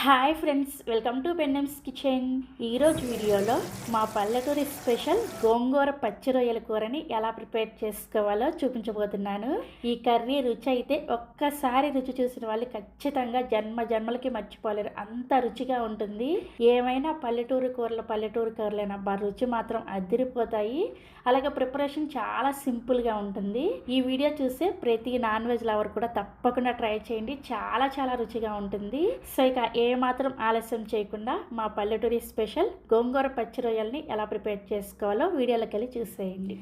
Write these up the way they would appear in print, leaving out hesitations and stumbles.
Hi friends, welcome to పెన్నెమ్స్ kitchen. ఈరోజు వీడియోలో మా పల్లెటూరి స్పెషల్ గోంగూర పచ్చి రొయ్యల కూరని ఎలా ప్రిపేర్ చేసుకోవాలో చూపించబోతున్నాను. ఈ కర్రీ రుచి అయితే ఒక్కసారి రుచి చూసిన వాళ్ళు ఖచ్చితంగా జన్మలకి మర్చిపోలేరు, అంత రుచిగా ఉంటుంది. ఏమైనా పల్లెటూరు కూరలైనా రుచి మాత్రం అదిరిపోతాయి. అలాగే ప్రిపరేషన్ చాలా సింపుల్గా ఉంటుంది. ఈ వీడియో చూసే ప్రతి నాన్ వెజ్ లవర్ కూడా తప్పకుండా ట్రై చేయండి, చాలా చాలా రుచిగా ఉంటుంది. సో ఇక ఏమాత్రం ఆలస్యం చేయకుండా మా పల్లెటూరి స్పెషల్ గోంగూర పచ్చి రొయ్యల్ని ఎలా ప్రిపేర్ చేసుకోవాలో వీడియోలోకి వెళ్ళి చూసేయండి.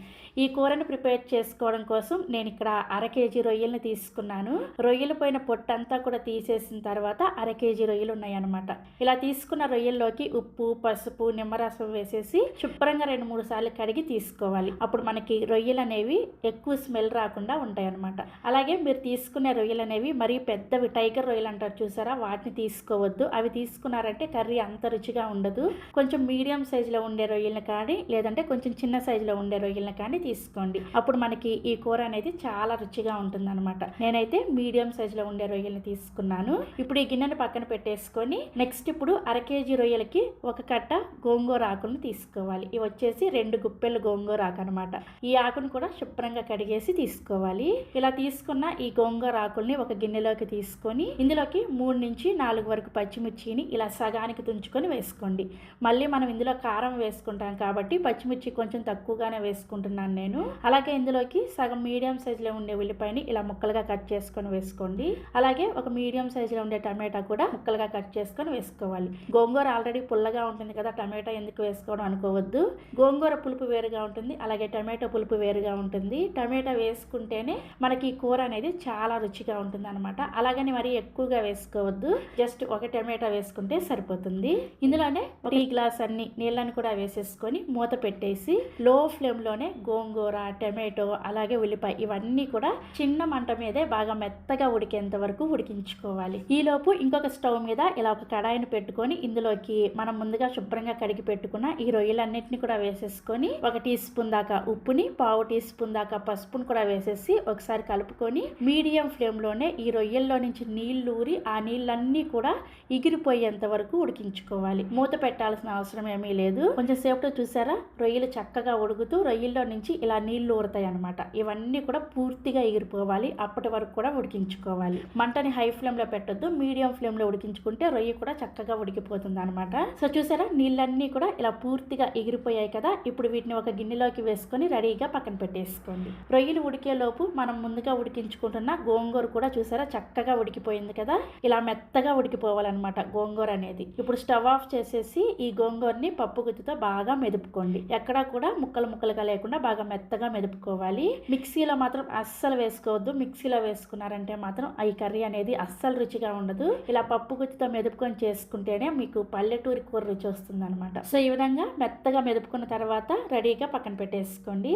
ఈ కూరని ప్రిపేర్ చేసుకోవడం కోసం నేను ఇక్కడ 1/2 కేజీ రొయ్యల్ని తీసుకున్నాను. రొయ్యలు పోయిన పొట్టంతా కూడా తీసేసిన తర్వాత 1/2 కేజీ రొయ్యలు ఉన్నాయన్నమాట. ఇలా తీసుకున్న రొయ్యల్లోకి ఉప్పు, పసుపు, నిమ్మరసం వేసేసి శుభ్రంగా 2-3 సార్లు కడిగి తీసుకోవాలి. అప్పుడు మనకి రొయ్యలు అనేవి ఎక్కువ స్మెల్ రాకుండా ఉంటాయి అన్నమాట. అలాగే మీరు తీసుకునే రొయ్యలు అనేవి మరీ పెద్దవి టైగర్ రొయ్యలు అంటారు చూసారా, వాటిని తీసుకోవద్దు. అవి తీసుకున్నారంటే కర్రీ అంత రుచిగా ఉండదు. కొంచెం మీడియం సైజులో ఉండే రొయ్యలను కానీ లేదంటే కొంచెం చిన్న సైజులో ఉండే రొయ్యలను కానీ తీసుకోండి. అప్పుడు మనకి ఈ కూర అనేది చాలా రుచిగా ఉంటుంది అనమాట. నేనైతే మీడియం సైజులో ఉండే రొయ్యలను తీసుకున్నాను. ఇప్పుడు ఈ గిన్నెను పక్కన పెట్టేసుకొని నెక్స్ట్ ఇప్పుడు 1/2 కేజీ రొయ్యలకి 1 కట్ట గోంగూర ఆకులను తీసుకోవాలి. ఇవి వచ్చేసి 2 గుప్పెలు గోంగూర ఆకు అనమాట. ఈ ఆకును కూడా శుభ్రంగా కడిగేసి తీసుకోవాలి. ఇలా తీసుకున్న ఈ గోంగూర ఆకుల్ని ఒక గిన్నెలోకి తీసుకొని ఇందులోకి 3-4 వరకు పచ్చిమిర్చిని ఇలా సగానికి తుంచుకొని వేసుకోండి. మళ్ళీ మనం ఇందులో కారం వేసుకుంటాం కాబట్టి పచ్చిమిర్చి కొంచెం తక్కువగానే వేసుకుంటున్నాను నేను. అలాగే ఇందులోకి సగం మీడియం సైజులో ఉండే ఉల్లిపాయని ఇలా ముక్కలుగా కట్ చేసుకొని వేసుకోండి. అలాగే ఒక మీడియం సైజులో ఉండే టమాటా కూడా ముక్కలుగా కట్ చేసుకొని వేసుకోవాలి. గోంగూర ఆల్రెడీ పుల్లగా ఉంటుంది కదా, టమాటా ఎందుకు వేసుకోవడం అనుకోవద్దు. గోంగూర పులుపు వేరుగా ఉంటుంది, అలాగే టమాటో పులుపు వేరుగా ఉంటుంది. టమాటా వేసుకుంటేనే మనకి ఈ కూర అనేది చాలా రుచిగా ఉంటుంది అనమాట. అలాగని మరీ ఎక్కువగా వేసుకోవద్దు, జస్ట్ ఒక టమాటా వేసుకుంటే సరిపోతుంది. ఇందులోనే 1 గ్లాస్ అన్ని నీళ్ళని కూడా వేసేసుకొని మూత పెట్టేసి లో ఫ్లేమ్లోనే గోంగూర, టమాటో అలాగే ఉల్లిపాయ ఇవన్నీ కూడా చిన్న మంట మీదే బాగా మెత్తగా ఉడికేంత వరకు ఉడికించుకోవాలి. ఈలోపు ఇంకొక స్టవ్ మీద ఇలా ఒక కడాయిని పెట్టుకొని ఇందులోకి మనం ముందుగా శుభ్రంగా కడిగి పెట్టుకున్న ఈ రొయ్యలన్నిటిని కూడా వేసేసుకొని 1 టీ స్పూన్ దాకా ఉప్పుని, 1/2 టీ స్పూన్ దాకా పసుపుని కూడా వేసేసి ఒకసారి కలుపుకొని మీడియం ఫ్లేమ్లోనే ఈ రొయ్యల్లో నుంచి నీళ్లు ఊరి ఆ నీళ్ళన్నీ కూడా ఎగిరిపోయేంత వరకు ఉడికించుకోవాలి. మూత పెట్టాల్సిన అవసరం ఏమీ లేదు. కొంచెం సేపుతో చూసారా, రొయ్యలు చక్కగా ఉడుకుతూ రొయ్యల్లో నుంచి ఇలా నీళ్లు ఊరుతాయి అనమాట. ఇవన్నీ కూడా పూర్తిగా ఎగిరిపోవాలి. అప్పటి వరకు కూడా ఉడికించుకోవాలి. మంటని హై ఫ్లేమ్లో పెట్టొద్దు, మీడియం ఫ్లేమ్లో ఉడికించుకుంటే రొయ్య కూడా చక్కగా ఉడికిపోతుంది అనమాట. సో చూసారా, నీళ్ళన్నీ కూడా ఇలా పూర్తిగా ఎగిరిపోయాయి కదా. ఇప్పుడు వీటిని ఒక గిన్నెలోకి వేసుకొని రెడీగా పక్కన పెట్టేసుకోండి. రొయ్యలు ఉడికేలోపు మనం ముందుగా ఉడికించుకుంటున్న గోంగూర కూడా చూసారా చక్కగా ఉడికిపోయింది కదా. ఇలా మెత్తగా ఉడికిపోవాలన్నమాట గోంగూర అనేది. ఇప్పుడు స్టవ్ ఆఫ్ చేసేసి ఈ గోంగూరని పప్పు గుత్తితో బాగా మెదుపుకోండి. ఎక్కడా కూడా ముక్కలుగా లేకుండా బాగా మెత్తగా మెదుపుకోవాలి. మిక్సీలో మాత్రం అస్సలు వేసుకోవద్దు. మిక్సీలో వేసుకున్నారంటే మాత్రం ఈ కర్రీ అనేది అస్సలు రుచిగా ఉండదు. ఇలా పప్పు గుత్తితో మెదుపుకొని చేసుకుంటేనే మీకు పల్లెటూరి కూర రుచి వస్తుంది అనమాట. సో ఈ విధంగా మెత్తగా మెదుపుకున్న తర్వాత రెడీగా పక్కన పెట్టేసుకోండి.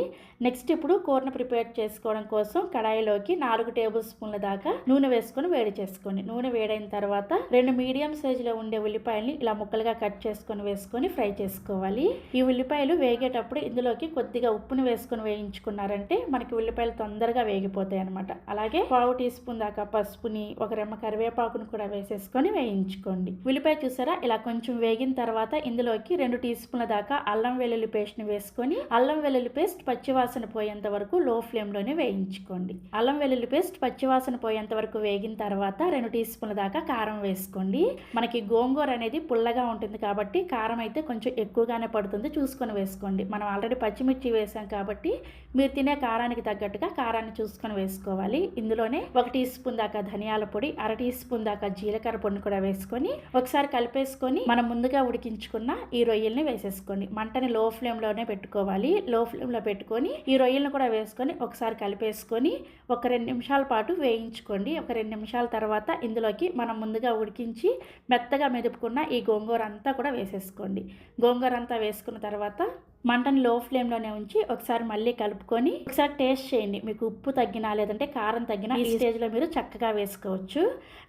నెక్స్ట్ ఇప్పుడు కూరను ప్రిపేర్ చేసుకోవడం కోసం కడాయిలోకి 4 టేబుల్ స్పూన్ల దాకా నూనె వేసుకొని వేడి చేసుకోండి. నూనె వేడైన తర్వాత 2 మీడియం సైజులో ఉండే ఉల్లిపాయల్ని ఇలా ముక్కలుగా కట్ చేసుకొని వేసుకొని ఫ్రై చేసుకోవాలి. ఈ ఉల్లిపాయలు వేగేటప్పుడు ఇందులోకి కొద్దిగా ఉప్పుని వేసుకొని వేయించుకున్నారంటే మనకి ఉల్లిపాయలు తొందరగా వేగిపోతాయి అనమాట. అలాగే 1/2 టీ స్పూన్ దాకా పసుపుని, 1 రెమ్మ కరివేపాకుని కూడా వేసేసుకొని వేయించుకోండి. ఉల్లిపాయ చూసారా ఇలా కొంచెం వేగిన తర్వాత ఇందులోకి 2 టీ స్పూన్ల దాకా అల్లం వెల్లుల్లి పేస్ట్ ని వేసుకొని అల్లం వెల్లుల్లి పేస్ట్ పచ్చివాసన పోయేంత వరకు లో ఫ్లేమ్ లోనే వేయించుకోండి. అల్లం వెల్లుల్లి పేస్ట్ పచ్చివాసన పోయేంత వరకు వేగిన తర్వాత 2 టీ స్పూన్ల దాకా కారం వేసుకోండి. మనకి గోంగూర అనేది పుల్లగా ఉంటుంది కాబట్టి కారం అయితే కొంచెం ఎక్కువగానే పడుతుంది, చూసుకొని వేసుకోండి. మనం ఆల్రెడీ పచ్చిమిర్చి వేసాం కాబట్టి మీరు తినే కారానికి తగ్గట్టుగా కారాన్ని చూసుకొని వేసుకోవాలి. ఇందులోనే 1 టీ స్పూన్ దాకా ధనియాల పొడి, 1/2 టీ స్పూన్ దాకా జీలకర్ర పొడిని కూడా వేసుకొని ఒకసారి కలిపేసుకొని మనం ముందుగా ఉడికించుకున్న ఈ రొయ్యల్ని వేసేసుకోండి. మంటని లో ఫ్లేమ్లోనే పెట్టుకోవాలి. లో ఫ్లేమ్లో పెట్టుకొని ఈ రొయ్యలను కూడా వేసుకొని ఒకసారి కలిపేసుకొని ఒక 2 నిమిషాల పాటు వేయించుకోండి. ఒక 2 నిమిషాల తర్వాత ఇందులోకి మనం ముందుగా ఉడికించి మెత్తగా మెదుపుకున్న ఈ గోంగూర అంతా కూడా వేసేసుకోండి. గోంగూర అంతా వేసుకున్న తర్వాత మంటను లో ఫ్లేమ్లోనే ఉంచి ఒకసారి మళ్ళీ కలుపుకొని ఒకసారి టేస్ట్ చేయండి. మీకు ఉప్పు తగ్గినా లేదంటే కారం తగ్గినా ఈ స్టేజ్లో మీరు చక్కగా వేసుకోవచ్చు.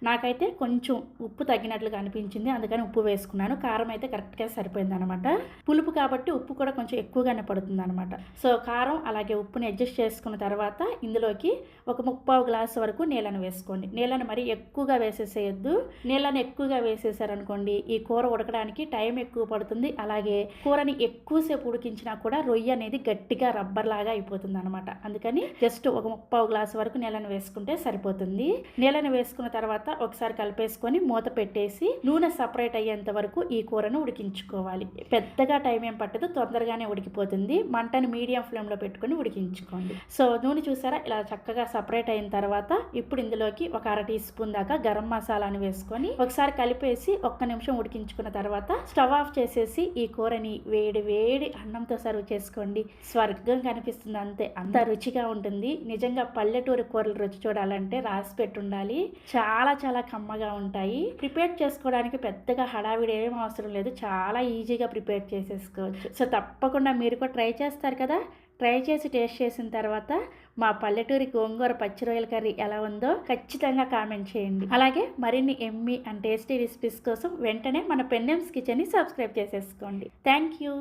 నాకైతే కొంచెం ఉప్పు తగ్గినట్లుగా అనిపించింది, అందుకని ఉప్పు వేసుకున్నాను. కారం అయితే కరెక్ట్గా సరిపోయింది అనమాట. పులుపు కాబట్టి ఉప్పు కూడా కొంచెం ఎక్కువగానే పడుతుంది అనమాట. సో కారం అలాగే ఉప్పుని అడ్జస్ట్ చేసుకున్న తర్వాత ఇందులోకి ఒక 3/4 గ్లాసు వరకు నీళ్ళను వేసుకోండి. నీళ్ళను మరీ ఎక్కువగా వేసేసేయద్దు. నీళ్ళని ఎక్కువగా వేసేసారనుకోండి ఈ కూర ఉడకడానికి టైం ఎక్కువ పడుతుంది. అలాగే కూరని ఎక్కువసేపు ఉడికించినా కూడా రొయ్య అనేది గట్టిగా రబ్బర్ లాగా అయిపోతుంది అనమాట. అందుకని జస్ట్ ఒక 3/4 గ్లాసు వరకు నీళ్ళని వేసుకుంటే సరిపోతుంది. నీళ్ళని వేసుకున్న తర్వాత ఒకసారి కలిపేసుకొని మూత పెట్టేసి నూనె సపరేట్ అయ్యేంత వరకు ఈ కూరను ఉడికించుకోవాలి. పెద్దగా టైం ఏం పట్టదు, తొందరగానే ఉడికిపోతుంది. మంటని మీడియం ఫ్లేమ్లో పెట్టుకొని ఉడికించుకోండి. సో నూనె చూసారా ఇలా చక్కగా సపరేట్ అయిన తర్వాత ఇప్పుడు ఇందులోకి ఒక 1/2 టీ స్పూన్ దాకా గరం మసాలాను వేసుకొని ఒకసారి కలిపేసి 1 నిమిషం ఉడికించుకున్న తర్వాత స్టవ్ ఆఫ్ చేసేసి ఈ కూరని వేడి వేడి అన్నంతో సర్వ్ చేసుకోండి. స్వర్గం కనిపిస్తుంది అంతే, అంత రుచిగా ఉంటుంది. నిజంగా పల్లెటూరు కూరల రుచి చూడాలంటే రాసి పెట్టుండాలి. చాలా చాలా కమ్మగా ఉంటాయి. ప్రిపేర్ చేసుకోవడానికి పెద్దగా హడావిడి ఏం అవసరం లేదు, చాలా ఈజీగా ప్రిపేర్ చేసేసుకోవచ్చు. సో తప్పకుండా మీరు కూడా ట్రై చేస్తారు కదా. ట్రై చేసి టేస్ట్ చేసిన తర్వాత మా పల్లెటూరి గోంగూర పచ్చి రొయ్యల కర్రీ ఎలా ఉందో ఖచ్చితంగా కామెంట్ చేయండి. అలాగే మరిన్ని ఎమ్మీ అండ్ టేస్టీ రెసిపీస్ కోసం వెంటనే మన పెన్నెమ్స్ కిచెన్ని సబ్స్క్రైబ్ చేసేసుకోండి. Thank you.